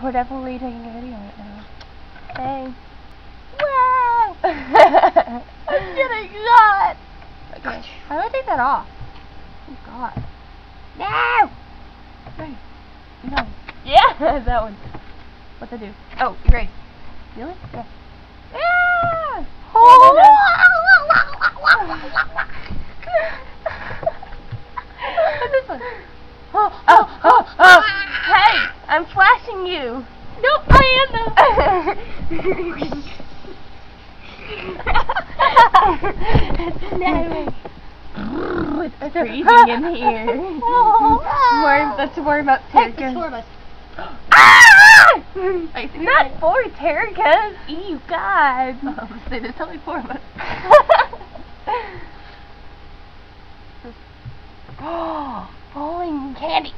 We're definitely taking a video right now. Hey. Wow! I'm getting shot! Okay, how do I take that off? Oh god. No! Hey. No. Yeah! That one. What's that do? Oh, erase. Really? Yeah. Yeah! Oh! What's this one? Oh! Hey! I'm flashing you! Nope, I am though! It's freezing in here. Let's worry about Terica. Not 4 Tericas! Ew, God! There's only 4 of us. Oh, bowling candy.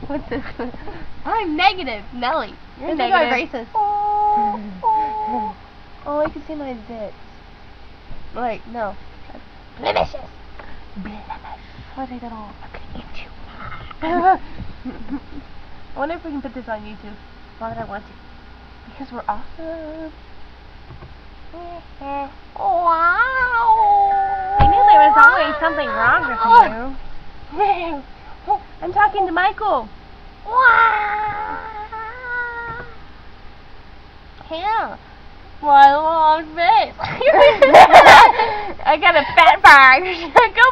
What's this? I'm negative, Nelly. You're negative. Racist. Oh, I can see my zits. Like, no. Blemishes. Why take that off? I'm gonna eat you. I wonder if we can put this on YouTube. Why would I want to? Because we're awesome. Wow. I knew there was always something wrong with you. I'm talking to Michael. Wow. Yeah. My long face. I got a fat bar. Go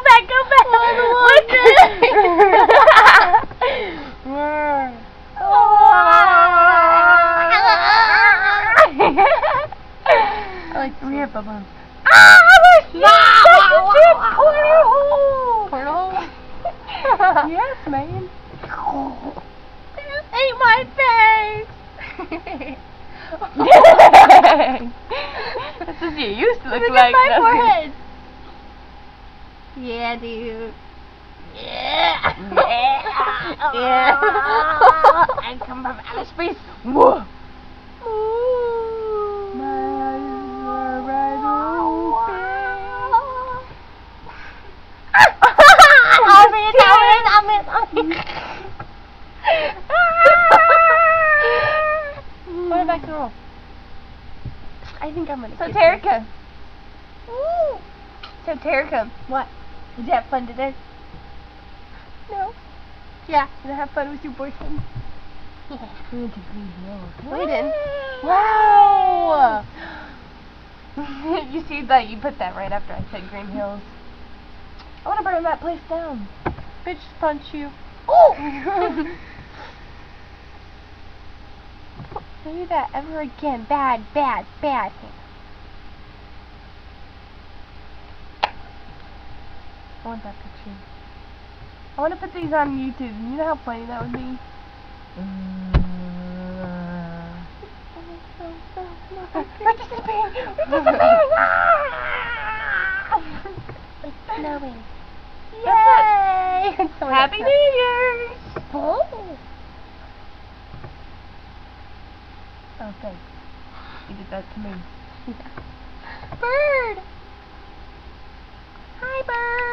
back, go back. I like we have bubbles. Portal? Yes, man. I just ate my face. That's what you used to look like. My forehead. Yeah, dude. Yeah. Yeah. I come from outer space. Whoa. My eyes are wide open. What back to roll? I think I'm gonna. So Terica. Woo. So Terica. What? Did you have fun today? No. Yeah. Did I have fun with your boyfriend? Yeah. We went to Green Hills. No, we didn't. Wow. You see that? You put that right after I said Green Hills. I want to burn that place down. Bitch, punch you. Oh! Don't do that ever again. Bad, bad, bad. I want that picture. I want to put these on YouTube. You know how funny that would be? We're disappearing! We're disappearing! It's snowing. Yay! Happy New Year's! Oh! Oh, thanks. You did that to me. Bird! Hi, bird!